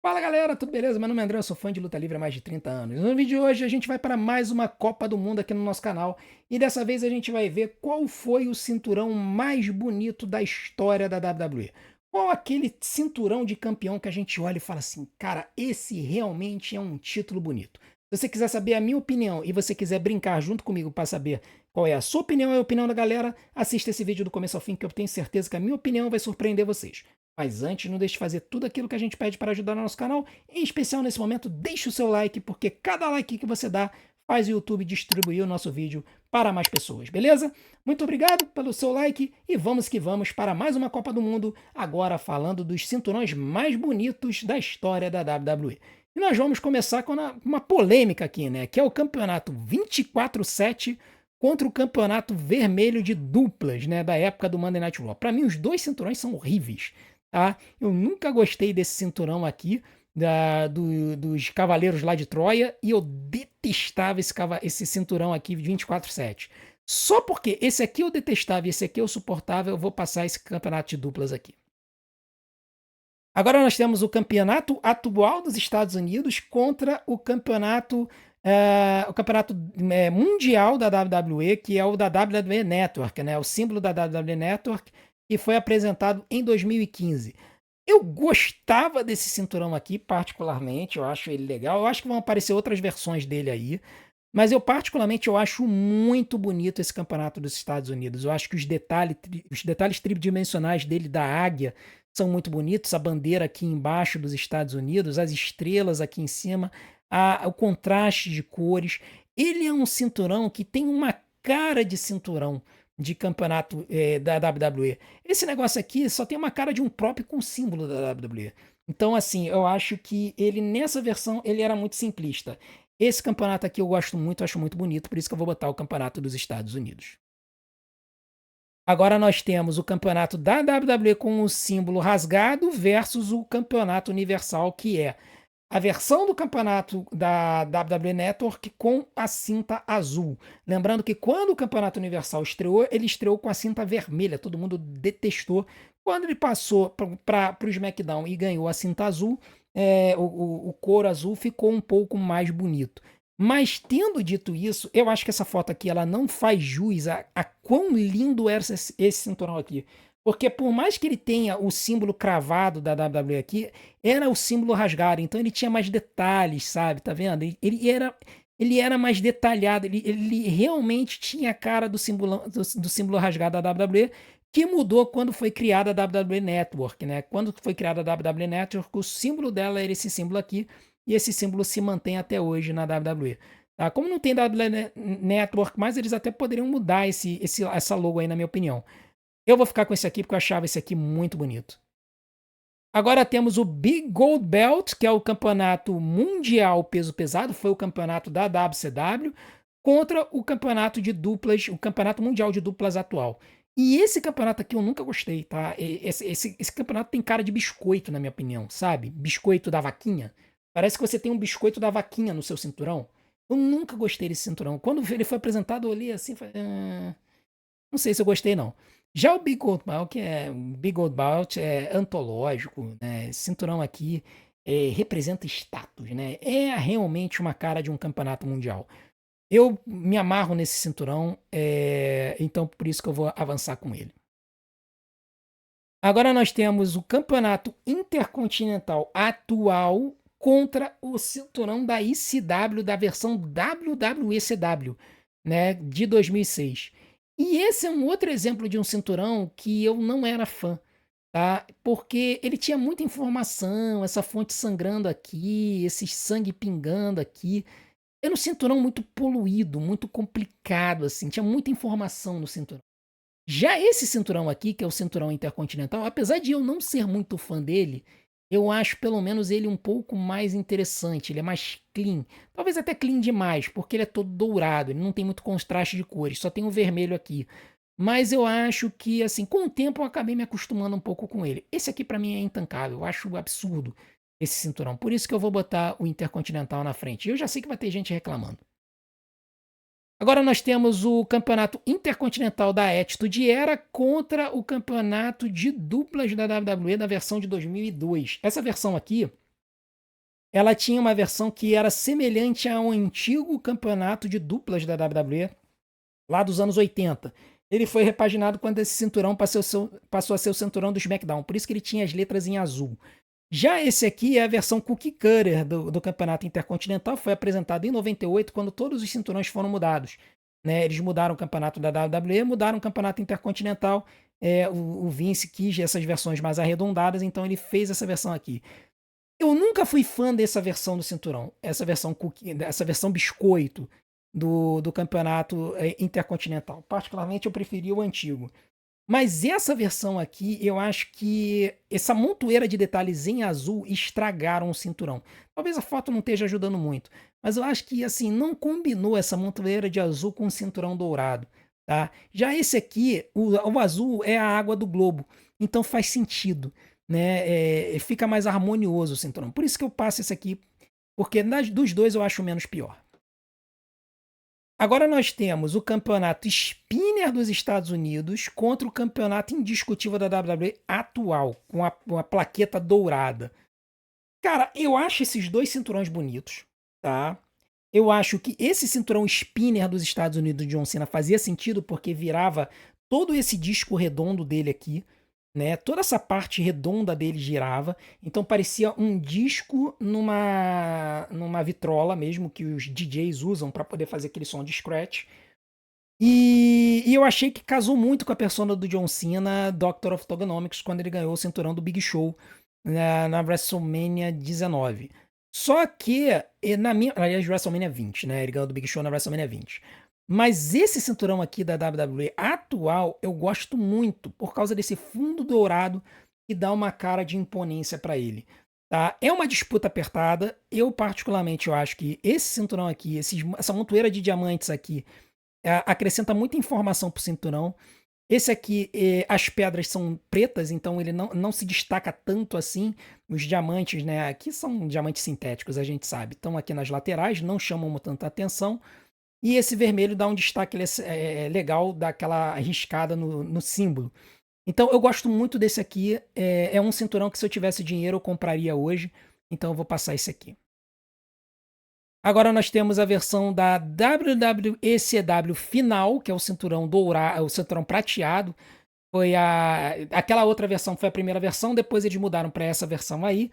Fala galera, tudo beleza? Meu nome é André, eu sou fã de luta livre há mais de 30 anos. No vídeo de hoje a gente vai para mais uma Copa do Mundo aqui no nosso canal e dessa vez a gente vai ver qual foi o cinturão mais bonito da história da WWE. Qual aquele cinturão de campeão que a gente olha e fala assim, cara, esse realmente é um título bonito. Se você quiser saber a minha opinião e você quiser brincar junto comigo para saber qual é a sua opinião e a opinião da galera, assista esse vídeo do começo ao fim que eu tenho certeza que a minha opinião vai surpreender vocês. Mas antes, não deixe de fazer tudo aquilo que a gente pede para ajudar o nosso canal. Em especial nesse momento, deixe o seu like, porque cada like que você dá faz o YouTube distribuir o nosso vídeo para mais pessoas, beleza? Muito obrigado pelo seu like e vamos que vamos para mais uma Copa do Mundo, agora falando dos cinturões mais bonitos da história da WWE. E nós vamos começar com uma polêmica aqui, né? Que é o campeonato 24/7 contra o campeonato vermelho de duplas, né? Da época do Monday Night Raw. Para mim, os dois cinturões são horríveis. Tá? Eu nunca gostei desse cinturão aqui, dos Cavaleiros lá de Troia, e eu detestava esse cinturão aqui de 24/7. Só porque esse aqui eu detestava e esse aqui eu suportava, eu vou passar esse campeonato de duplas aqui. Agora nós temos o campeonato atual dos Estados Unidos contra o campeonato mundial da WWE, que é o da WWE Network, né? O símbolo da WWE Network, que foi apresentado em 2015. Eu gostava desse cinturão aqui, particularmente, eu acho ele legal. Eu acho que vão aparecer outras versões dele aí, mas eu acho muito bonito esse campeonato dos Estados Unidos. Eu acho que os detalhes tridimensionais dele da águia são muito bonitos. A bandeira aqui embaixo dos Estados Unidos, as estrelas aqui em cima, o contraste de cores. Ele é um cinturão que tem uma cara de cinturão de campeonato da WWE. Esse negócio aqui só tem uma cara de um próprio com o símbolo da WWE. Então, assim, eu acho que ele nessa versão ele era muito simplista. Esse campeonato aqui eu gosto muito, acho muito bonito, por isso que eu vou botar o campeonato dos Estados Unidos. Agora nós temos o campeonato da WWE com o símbolo rasgado versus o campeonato universal, que é a versão do campeonato da WWE Network com a cinta azul. Lembrando que quando o campeonato universal estreou, ele estreou com a cinta vermelha. Todo mundo detestou. Quando ele passou para o SmackDown e ganhou a cinta azul, o couro azul ficou um pouco mais bonito. Mas tendo dito isso, eu acho que essa foto aqui ela não faz jus a quão lindo era esse cinturão aqui. Porque por mais que ele tenha o símbolo cravado da WWE aqui, era o símbolo rasgado, então ele tinha mais detalhes, sabe? Tá vendo? Ele era mais detalhado, ele realmente tinha a cara do símbolo rasgado da WWE, que mudou quando foi criada a WWE Network, né? Quando foi criada a WWE Network, o símbolo dela era esse símbolo aqui, e esse símbolo se mantém até hoje na WWE. Tá? Como não tem WWE Network, mas eles até poderiam mudar essa logo aí, na minha opinião. Eu vou ficar com esse aqui porque eu achava esse aqui muito bonito. Agora temos o Big Gold Belt, que é o campeonato mundial peso pesado, foi o campeonato da WCW, contra o campeonato de duplas, o campeonato mundial de duplas atual. E esse campeonato aqui eu nunca gostei, tá? Esse campeonato tem cara de biscoito, na minha opinião, sabe? Biscoito da vaquinha. Parece que você tem um biscoito da vaquinha no seu cinturão. Eu nunca gostei desse cinturão. Quando ele foi apresentado, eu olhei assim, falei, não sei se eu gostei, não. Já o Big Gold Belt, Big Gold Belt é antológico, né? Esse cinturão aqui representa status, né? É realmente uma cara de um campeonato mundial. Eu me amarro nesse cinturão, então por isso que eu vou avançar com ele. Agora nós temos o campeonato intercontinental atual contra o cinturão da ICW da versão WWECW, né, de 2006. E esse é um outro exemplo de um cinturão que eu não era fã, tá? Porque ele tinha muita informação, essa fonte sangrando aqui, esse sangue pingando aqui. Era um cinturão muito poluído, muito complicado, assim, tinha muita informação no cinturão. Já esse cinturão aqui, que é o cinturão intercontinental, apesar de eu não ser muito fã dele, eu acho pelo menos ele um pouco mais interessante, ele é mais clean. Talvez até clean demais, porque ele é todo dourado, ele não tem muito contraste de cores, só tem o vermelho aqui. Mas eu acho que, assim, com o tempo eu acabei me acostumando um pouco com ele. Esse aqui pra mim é intancável, eu acho absurdo esse cinturão. Por isso que eu vou botar o Intercontinental na frente. E eu já sei que vai ter gente reclamando. Agora nós temos o campeonato intercontinental da Attitude Era contra o campeonato de duplas da WWE da versão de 2002. Essa versão aqui ela tinha uma versão que era semelhante ao antigo campeonato de duplas da WWE, lá dos anos 80. Ele foi repaginado quando esse cinturão passou a ser o cinturão do SmackDown, por isso que ele tinha as letras em azul. Já esse aqui é a versão cookie cutter do Campeonato Intercontinental, foi apresentado em 98, quando todos os cinturões foram mudados. Né? Eles mudaram o campeonato da WWE, mudaram o Campeonato Intercontinental. O Vince quis essas versões mais arredondadas, então ele fez essa versão aqui. Eu nunca fui fã dessa versão do cinturão, essa versão biscoito do Campeonato Intercontinental. Particularmente, eu preferi o antigo. Mas essa versão aqui, eu acho que essa montoeira de detalhes em azul estragaram o cinturão. Talvez a foto não esteja ajudando muito, mas eu acho que assim não combinou essa montoeira de azul com o cinturão dourado, tá? Já esse aqui, o azul é a água do globo, então faz sentido, né? Fica mais harmonioso o cinturão. Por isso que eu passo esse aqui, porque dos dois eu acho o menos pior. Agora nós temos o campeonato Spinner dos Estados Unidos contra o campeonato indiscutível da WWE atual, com a plaqueta dourada. Cara, eu acho esses dois cinturões bonitos, tá? Eu acho que esse cinturão Spinner dos Estados Unidos de John Cena fazia sentido porque virava todo esse disco redondo dele aqui, né? Toda essa parte redonda dele girava, então parecia um disco numa vitrola mesmo que os DJs usam para poder fazer aquele som de scratch. E eu achei que casou muito com a persona do John Cena, Doctor of Thuganomics, quando ele ganhou o cinturão do Big Show na WrestleMania 19. Só que, aliás, WrestleMania 20, né? Ele ganhou do Big Show na WrestleMania 20. Mas esse cinturão aqui da WWE atual eu gosto muito por causa desse fundo dourado que dá uma cara de imponência para ele. Tá? É uma disputa apertada. Eu, particularmente, eu acho que esse cinturão aqui, essa montoeira de diamantes aqui, acrescenta muita informação pro cinturão. Esse aqui, as pedras são pretas, então ele não se destaca tanto assim. Os diamantes, né? Aqui são diamantes sintéticos, a gente sabe. Estão aqui nas laterais, não chamam tanta atenção. E esse vermelho dá um destaque legal, dá aquela riscada no símbolo. Então eu gosto muito desse aqui. É um cinturão que se eu tivesse dinheiro eu compraria hoje. Então eu vou passar esse aqui. Agora nós temos a versão da WWECW final, que é o cinturão dourado, o cinturão prateado. Aquela outra versão foi a primeira versão, depois eles mudaram para essa versão aí,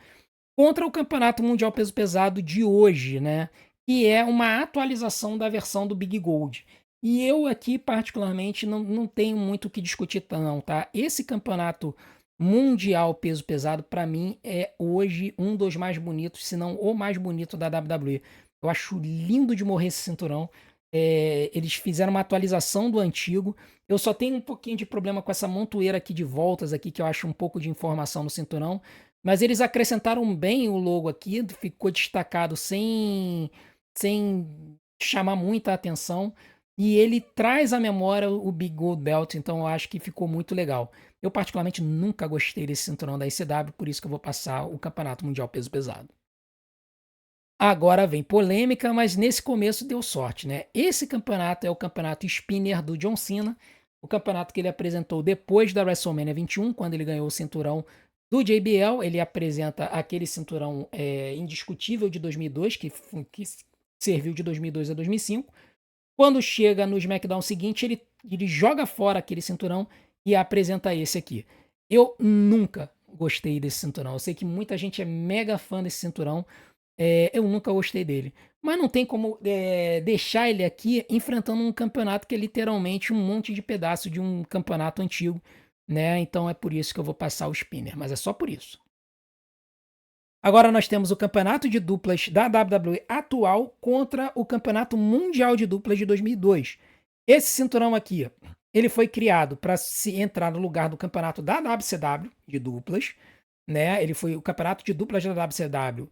contra o Campeonato Mundial Peso Pesado de hoje, né? Que é uma atualização da versão do Big Gold. E eu aqui, particularmente, não tenho muito o que discutir, não, tá? Esse campeonato mundial peso pesado, para mim, é hoje um dos mais bonitos, se não o mais bonito da WWE. Eu acho lindo de morrer esse cinturão. Eles fizeram uma atualização do antigo. Eu só tenho um pouquinho de problema com essa montoeira aqui de voltas aqui, que eu acho um pouco de informação no cinturão. Mas eles acrescentaram bem o logo aqui, ficou destacado sem chamar muita atenção. E ele traz à memória o Big Gold Belt, então eu acho que ficou muito legal. Eu particularmente nunca gostei desse cinturão da ICW, por isso que eu vou passar o Campeonato Mundial Peso Pesado. Agora vem polêmica, mas nesse começo deu sorte, né? Esse campeonato é o campeonato Spinner do John Cena, o campeonato que ele apresentou depois da WrestleMania 21, quando ele ganhou o cinturão do JBL. Ele apresenta aquele cinturão indiscutível de 2002, que serviu de 2002 a 2005. Quando chega no SmackDown seguinte, ele joga fora aquele cinturão e apresenta esse aqui. Eu nunca gostei desse cinturão. Eu sei que muita gente é mega fã desse cinturão. Eu nunca gostei dele. Mas não tem como deixar ele aqui enfrentando um campeonato que é literalmente um monte de pedaço de um campeonato antigo, né? Então é por isso que eu vou passar o Spinner, mas é só por isso. Agora nós temos o campeonato de duplas da WWE atual contra o campeonato mundial de duplas de 2002. Esse cinturão aqui, ele foi criado para se entrar no lugar do campeonato da WCW de duplas, né? Ele foi o campeonato de duplas da WCW.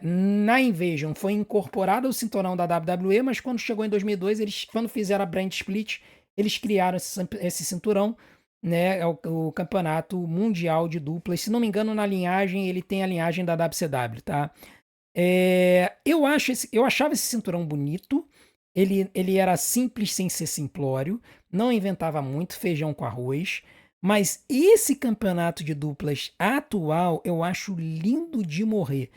Na Invasion foi incorporado ao cinturão da WWE, mas quando chegou em 2002, quando fizeram a brand split, eles criaram esse cinturão, né? É o campeonato mundial de duplas. Se não me engano, na linhagem, ele tem a linhagem da WCW, tá? Eu achava esse cinturão bonito. Ele era simples sem ser simplório, não inventava muito, feijão com arroz. Mas esse campeonato de duplas atual eu acho lindo de morrer.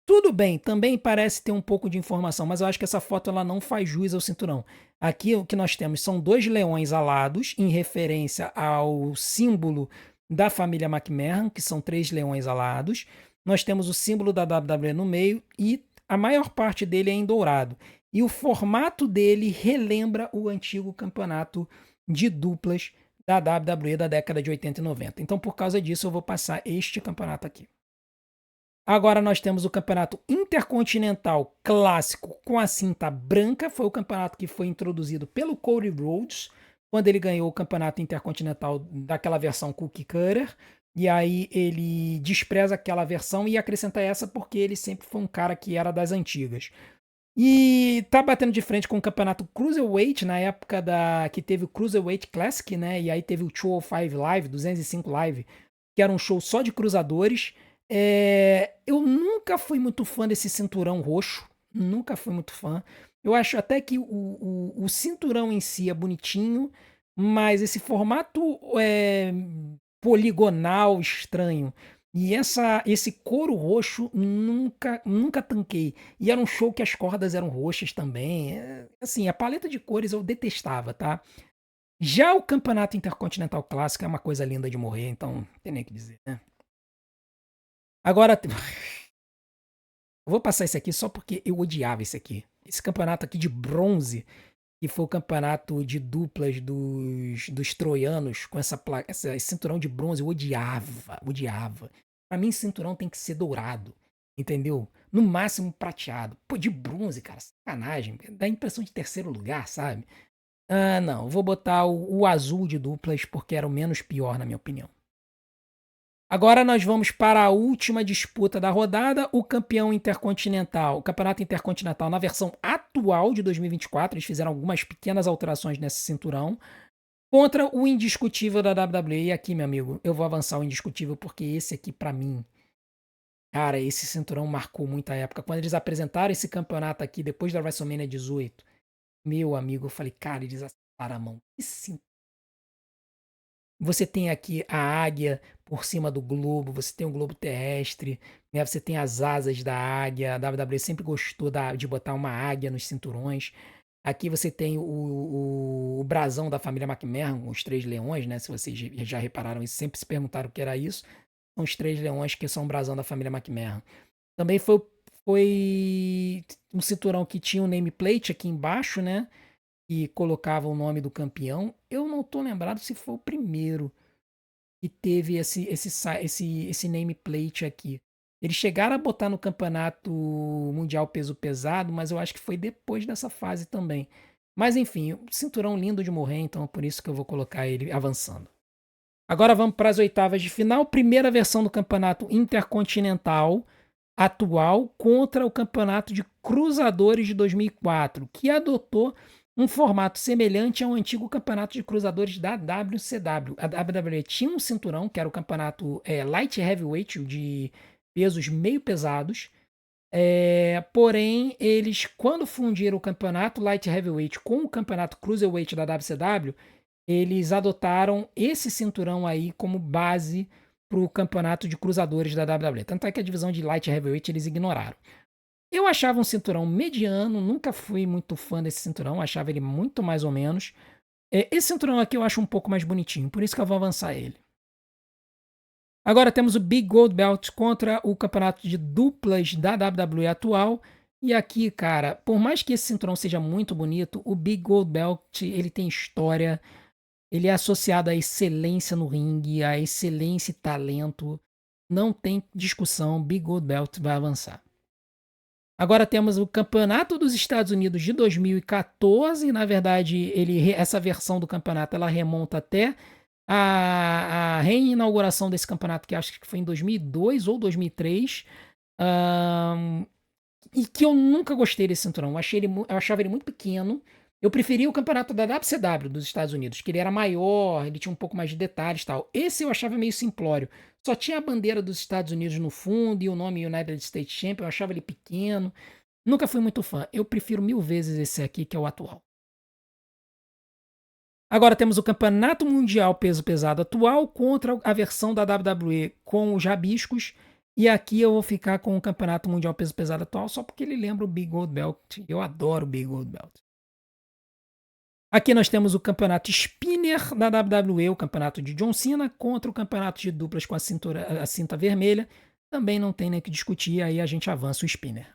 Tudo bem, também parece ter um pouco de informação, mas eu acho que essa foto ela não faz jus ao cinturão. Aqui o que nós temos são dois leões alados, em referência ao símbolo da família McMahon, que são três leões alados. Nós temos o símbolo da WWE no meio e a maior parte dele é em dourado. E o formato dele relembra o antigo campeonato de duplas da WWE da década de 80 e 90. Então, por causa disso, eu vou passar este campeonato aqui. Agora nós temos o campeonato intercontinental clássico com a cinta branca. Foi o campeonato que foi introduzido pelo Cody Rhodes quando ele ganhou o campeonato intercontinental daquela versão cookie cutter. E aí ele despreza aquela versão e acrescenta essa porque ele sempre foi um cara que era das antigas. E tá batendo de frente com o campeonato Cruiserweight na época que teve o Cruiserweight Classic, né? E aí teve o 205 Live, 205 Live, que era um show só de cruzadores. Eu nunca fui muito fã desse cinturão roxo, nunca fui muito fã. Eu acho até que o cinturão em si é bonitinho, mas esse formato poligonal estranho e esse couro roxo nunca tanquei. E era um show que as cordas eram roxas também. Assim, a paleta de cores eu detestava, tá? Já o Campeonato Intercontinental Clássico é uma coisa linda de morrer, então não tem nem o que dizer, né? Agora, eu vou passar esse aqui só porque eu odiava esse aqui. Esse campeonato aqui de bronze, que foi o campeonato de duplas dos troianos, com esse cinturão de bronze, eu odiava. Pra mim, cinturão tem que ser dourado, entendeu? No máximo prateado. Pô, de bronze, cara, sacanagem. Dá a impressão de terceiro lugar, sabe? Ah, não, vou botar o azul de duplas porque era o menos pior, na minha opinião. Agora nós vamos para a última disputa da rodada, o campeão intercontinental, o campeonato intercontinental na versão atual de 2024, eles fizeram algumas pequenas alterações nesse cinturão, contra o indiscutível da WWE. E aqui, meu amigo, eu vou avançar o indiscutível porque esse aqui, pra mim, cara, esse cinturão marcou muita época. Quando eles apresentaram esse campeonato aqui, depois da WrestleMania 18, meu amigo, eu falei, cara, eles acertaram a mão. Esse Você tem aqui a águia por cima do globo, você tem o globo terrestre, né? Você tem as asas da águia. A WWE sempre gostou de botar uma águia nos cinturões. Aqui você tem o brasão da família McMahon, os três leões, né? Se vocês já repararam isso, sempre se perguntaram o que era isso. São os três leões que são o brasão da família McMahon. Também foi um cinturão que tinha um nameplate aqui embaixo, né? E colocava o nome do campeão. Eu não tô lembrado se foi o primeiro que teve esse nameplate aqui. Eles chegaram a botar no campeonato mundial peso pesado, mas eu acho que foi depois dessa fase também. Mas enfim, cinturão lindo de morrer, então é por isso que eu vou colocar ele avançando. Agora vamos para as oitavas de final. Primeira versão do campeonato intercontinental atual contra o campeonato de cruzadores de 2004, que adotou um formato semelhante ao antigo campeonato de cruzadores da WCW. A WWE tinha um cinturão, que era o campeonato Light Heavyweight, de pesos meio pesados. Porém, eles, quando fundiram o campeonato Light Heavyweight com o campeonato Cruiserweight da WCW, eles adotaram esse cinturão aí como base para o campeonato de cruzadores da WWE. Tanto é que a divisão de Light Heavyweight eles ignoraram. Eu achava um cinturão mediano, nunca fui muito fã desse cinturão, achava ele muito mais ou menos. Esse cinturão aqui eu acho um pouco mais bonitinho, por isso que eu vou avançar ele. Agora temos o Big Gold Belt contra o campeonato de duplas da WWE atual. E aqui, cara, por mais que esse cinturão seja muito bonito, o Big Gold Belt ele tem história, ele é associado à excelência no ringue, à excelência e talento. Não tem discussão, Big Gold Belt vai avançar. Agora temos o Campeonato dos Estados Unidos de 2014. Na verdade, essa versão do campeonato ela remonta até a reinauguração desse campeonato, que acho que foi em 2002 ou 2003. E que eu nunca gostei desse cinturão. Eu achava ele muito pequeno. Eu preferia o campeonato da WCW dos Estados Unidos, que ele era maior, ele tinha um pouco mais de detalhes e tal. Esse eu achava meio simplório. Só tinha a bandeira dos Estados Unidos no fundo e o nome United States Champion. Eu achava ele pequeno. Nunca fui muito fã. Eu prefiro mil vezes esse aqui, que é o atual. Agora temos o Campeonato Mundial Peso Pesado atual contra a versão da WWE com os rabiscos. E aqui eu vou ficar com o Campeonato Mundial Peso Pesado atual só porque ele lembra o Big Gold Belt. Eu adoro o Big Gold Belt. Aqui nós temos o Campeonato Spinner da WWE, o Campeonato de John Cena, contra o Campeonato de Duplas com a cinta vermelha. Também não tem nem o que discutir, aí a gente avança o Spinner.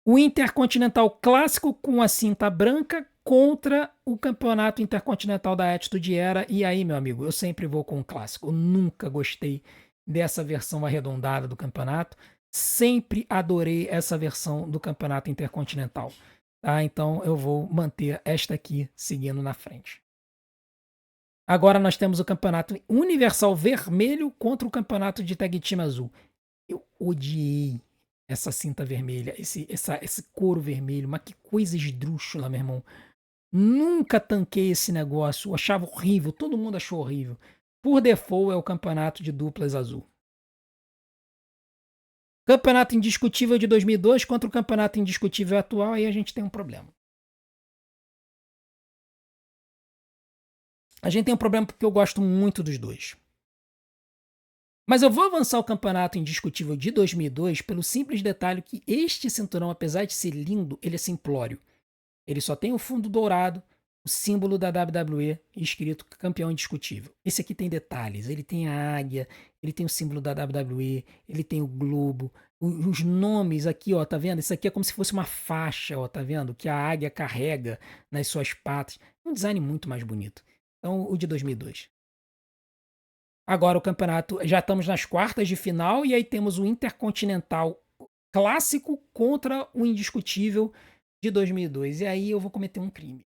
O Intercontinental Clássico com a cinta branca contra o Campeonato Intercontinental da Attitude Era. E aí, meu amigo, eu sempre vou com o clássico. Eu nunca gostei dessa versão arredondada do campeonato. Sempre adorei essa versão do Campeonato Intercontinental. Tá? Então eu vou manter esta aqui seguindo na frente. Agora nós temos o Campeonato Universal Vermelho contra o Campeonato de Tag Team Azul. Eu odiei essa cinta vermelha, esse couro vermelho, mas que coisa esdrúxula, meu irmão. Nunca tanquei esse negócio, eu achava horrível, todo mundo achou horrível. Por default é o campeonato de duplas azul. Campeonato indiscutível de 2002 contra o campeonato indiscutível atual, aí a gente tem um problema. A gente tem um problema porque eu gosto muito dos dois. Mas eu vou avançar o campeonato indiscutível de 2002 pelo simples detalhe que este cinturão, apesar de ser lindo, ele é simplório. Ele só tem o fundo dourado, o símbolo da WWE escrito campeão indiscutível. Esse aqui tem detalhes, ele tem a águia, ele tem o símbolo da WWE, ele tem o globo, os nomes aqui, ó, tá vendo? Isso aqui é como se fosse uma faixa, ó, tá vendo? Que a águia carrega nas suas patas. Um design muito mais bonito. Então, o de 2002. Agora o campeonato, já estamos nas quartas de final e aí temos o Intercontinental Clássico contra o Indiscutível de 2002. E aí eu vou cometer um crime.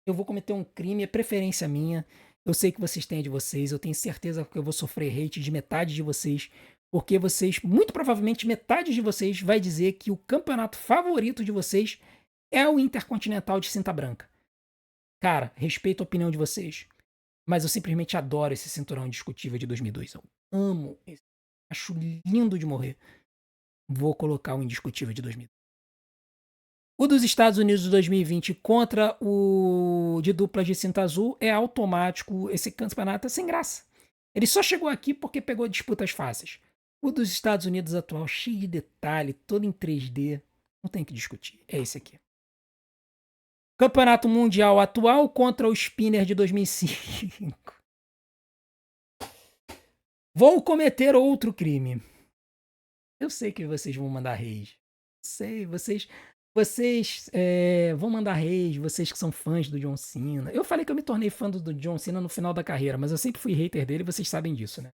Eu vou cometer um crime, é preferência minha. Eu sei que vocês têm a de vocês, eu tenho certeza que eu vou sofrer hate de metade de vocês, porque vocês, muito provavelmente metade de vocês vai dizer que o campeonato favorito de vocês é o Intercontinental de cinta branca. Cara, respeito a opinião de vocês. Mas eu simplesmente adoro esse cinturão indiscutível de 2002. Eu amo esse. Acho lindo de morrer. Vou colocar o indiscutível de 2002. O dos Estados Unidos de 2020 contra o de dupla de cinta azul é automático. Esse campeonato é sem graça. Ele só chegou aqui porque pegou disputas fáceis. O dos Estados Unidos atual, cheio de detalhe, todo em 3D. Não tem que discutir. É esse aqui. Campeonato Mundial atual contra o Spinner de 2005. Vou cometer outro crime. Eu sei que vocês vão mandar rage. Sei, vocês vão mandar rage, vocês que são fãs do John Cena. Eu falei que eu me tornei fã do John Cena no final da carreira, mas eu sempre fui hater dele e vocês sabem disso, né?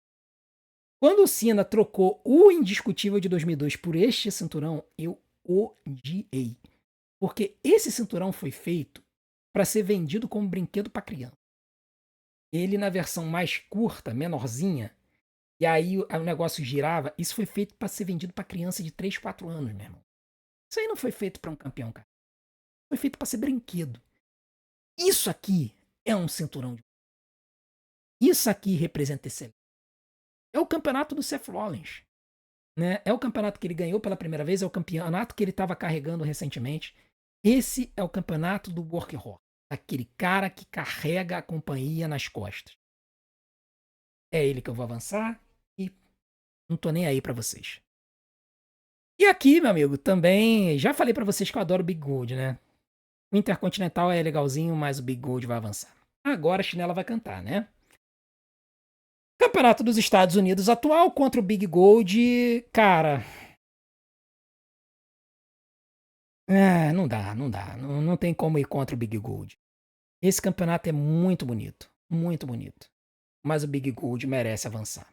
Quando o Cena trocou o indiscutível de 2002 por este cinturão, eu odiei. Porque esse cinturão foi feito para ser vendido como brinquedo para criança. Ele, na versão mais curta, menorzinha, e aí o negócio girava. Isso foi feito para ser vendido para criança de 3, 4 anos, meu irmão. Isso aí não foi feito para um campeão, cara. Foi feito para ser brinquedo. Isso aqui é um cinturão. Isso aqui representa excelência. É o campeonato do Seth Rollins. Né? É o campeonato que ele ganhou pela primeira vez. É o campeonato que ele estava carregando recentemente. Esse é o campeonato do Workhorse. Aquele cara que carrega a companhia nas costas. É ele que eu vou avançar e não tô nem aí para vocês. E aqui, meu amigo, também já falei pra vocês que eu adoro o Big Gold, né? O Intercontinental é legalzinho, mas o Big Gold vai avançar. Agora a chinela vai cantar, né? Campeonato dos Estados Unidos atual contra o Big Gold, cara. Não dá, não dá. Não, não tem como ir contra o Big Gold. Esse campeonato é muito bonito, muito bonito. Mas o Big Gold merece avançar.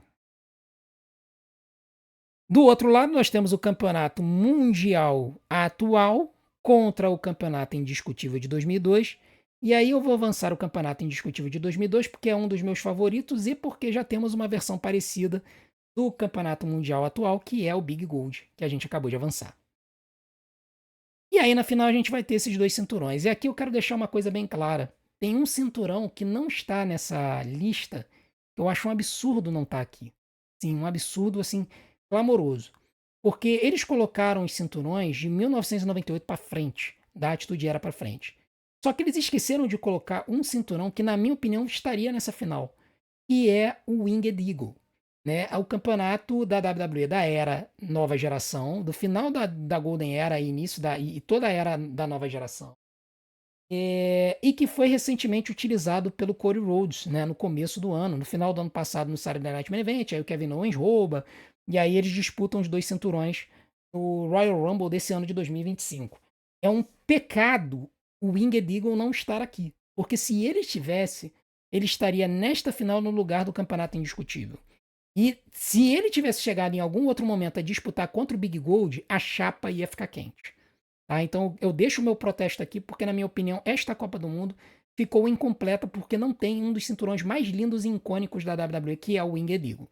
Do outro lado, nós temos o campeonato mundial atual contra o campeonato indiscutível de 2002. E aí eu vou avançar o campeonato indiscutível de 2002 porque é um dos meus favoritos e porque já temos uma versão parecida do campeonato mundial atual, que é o Big Gold, que a gente acabou de avançar. E aí na final a gente vai ter esses dois cinturões. E aqui eu quero deixar uma coisa bem clara. Tem um cinturão que não está nessa lista, que eu acho um absurdo não estar aqui. Sim, um absurdo assim clamoroso. Porque eles colocaram os cinturões de 1998 para frente, da Atitude Era para frente. Só que eles esqueceram de colocar um cinturão que, na minha opinião, estaria nessa final, que é o Winged Eagle. né, ao campeonato da WWE da era nova geração, do final da Golden Era e início e toda a era da nova geração. E que foi recentemente utilizado pelo Cody Rhodes, né, no começo do ano, no final do ano passado no Saturday Night Main Event, aí o Kevin Owens rouba, e aí eles disputam os dois cinturões no Royal Rumble desse ano de 2025. É um pecado o Winged Eagle não estar aqui, porque se ele estivesse, ele estaria nesta final no lugar do campeonato indiscutível. E se ele tivesse chegado em algum outro momento a disputar contra o Big Gold, a chapa ia ficar quente. Tá? Então eu deixo o meu protesto aqui, porque, na minha opinião, esta Copa do Mundo ficou incompleta porque não tem um dos cinturões mais lindos e icônicos da WWE, que é o Winged Eagle.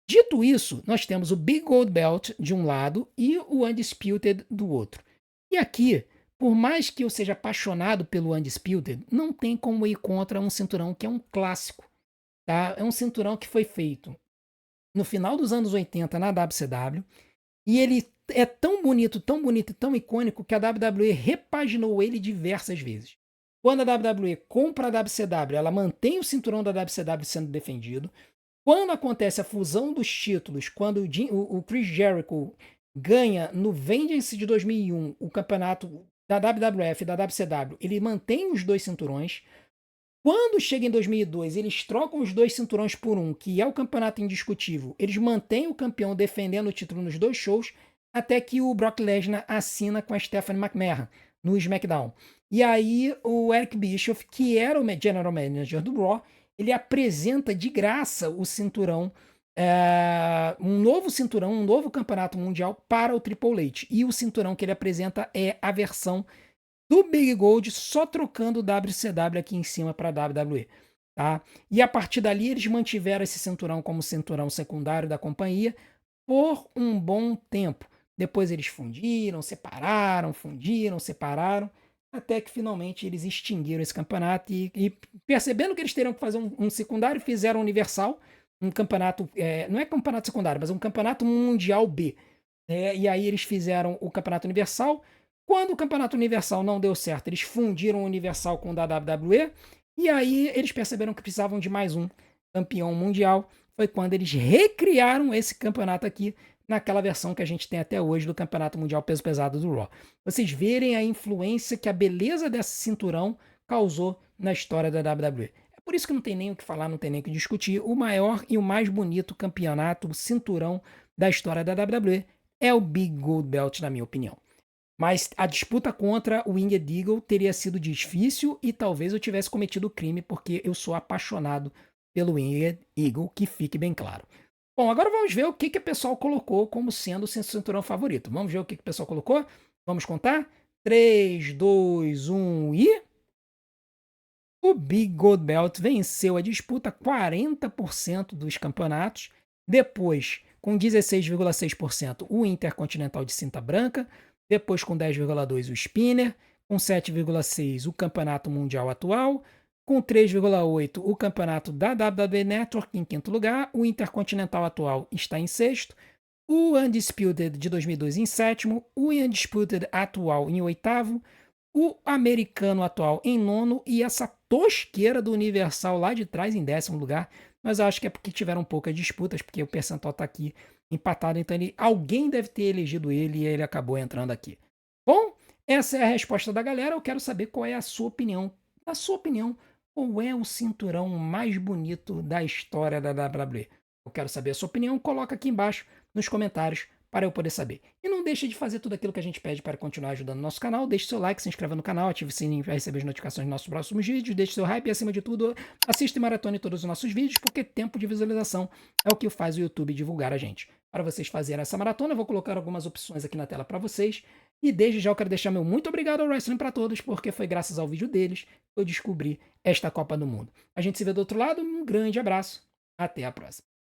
Dito isso, nós temos o Big Gold Belt de um lado e o Undisputed do outro. E aqui, por mais que eu seja apaixonado pelo Undisputed, não tem como ir contra um cinturão que é um clássico. Tá? É um cinturão que foi feito no final dos anos 80 na WCW, e ele é tão bonito e tão icônico que a WWE repaginou ele diversas vezes. Quando a WWE compra a WCW, ela mantém o cinturão da WCW sendo defendido. Quando acontece a fusão dos títulos, quando o Chris Jericho ganha no Vengeance de 2001 o campeonato da WWF e da WCW, ele mantém os dois cinturões. Quando chega em 2002, eles trocam os dois cinturões por um, que é o campeonato indiscutível. Eles mantêm o campeão defendendo o título nos dois shows, até que o Brock Lesnar assina com a Stephanie McMahon no SmackDown. E aí o Eric Bischoff, que era o General Manager do Raw, ele apresenta de graça o cinturão, um novo cinturão, um novo campeonato mundial para o Triple H. E o cinturão que ele apresenta é a versão do Big Gold, só trocando o WCW aqui em cima para WWE. Tá? E a partir dali eles mantiveram esse cinturão como cinturão secundário da companhia por um bom tempo. Depois eles fundiram, separaram, até que finalmente eles extinguiram esse campeonato e percebendo que eles teriam que fazer um secundário, fizeram o Universal, um campeonato, não é campeonato secundário, mas um campeonato mundial B. E aí eles fizeram o campeonato Universal. Quando o campeonato Universal não deu certo, eles fundiram o Universal com o da WWE, e aí eles perceberam que precisavam de mais um campeão mundial. Foi quando eles recriaram esse campeonato aqui, naquela versão que a gente tem até hoje do Campeonato Mundial Peso Pesado do Raw. Vocês verem a influência que a beleza desse cinturão causou na história da WWE. É por isso que não tem nem o que falar, não tem nem o que discutir. O maior e o mais bonito campeonato, o cinturão da história da WWE é o Big Gold Belt, na minha opinião. Mas a disputa contra o Winged Eagle teria sido difícil e talvez eu tivesse cometido crime, porque eu sou apaixonado pelo Winged Eagle, que fique bem claro. Bom, agora vamos ver o que o pessoal colocou como sendo o seu cinturão favorito. Vamos ver o que o pessoal colocou? Vamos contar? 3, 2, 1 e... O Big Gold Belt venceu a disputa 40% dos campeonatos. Depois, com 16,6%, o Intercontinental de cinta branca. Depois, com 10,2%, o Spinner. Com 7,6%, o Campeonato Mundial atual. Com 3,8%, o Campeonato da WWE Network em quinto lugar. O Intercontinental atual está em sexto. O Undisputed de 2002 em sétimo. O Undisputed atual em oitavo. O americano atual em nono e essa tosqueira do Universal lá de trás em décimo lugar. Mas eu acho que é porque tiveram poucas disputas, porque o percentual está aqui empatado, então alguém deve ter elegido ele e ele acabou entrando aqui. Bom, essa é a resposta da galera. Eu quero saber qual é a sua opinião. Na sua opinião, qual é o cinturão mais bonito da história da WWE? Eu quero saber a sua opinião. Coloca aqui embaixo nos comentários para eu poder saber. E não deixe de fazer tudo aquilo que a gente pede para continuar ajudando o nosso canal. Deixe seu like, se inscreva no canal, ative o sininho para receber as notificações dos nossos próximos vídeos. Deixe seu hype e, acima de tudo, assista e maratone todos os nossos vídeos, porque tempo de visualização é o que faz o YouTube divulgar a gente. Para vocês fazerem essa maratona, eu vou colocar algumas opções aqui na tela para vocês. E desde já eu quero deixar meu muito obrigado ao Wrestling para Todos, porque foi graças ao vídeo deles que eu descobri esta Copa do Mundo. A gente se vê do outro lado. Um grande abraço. Até a próxima.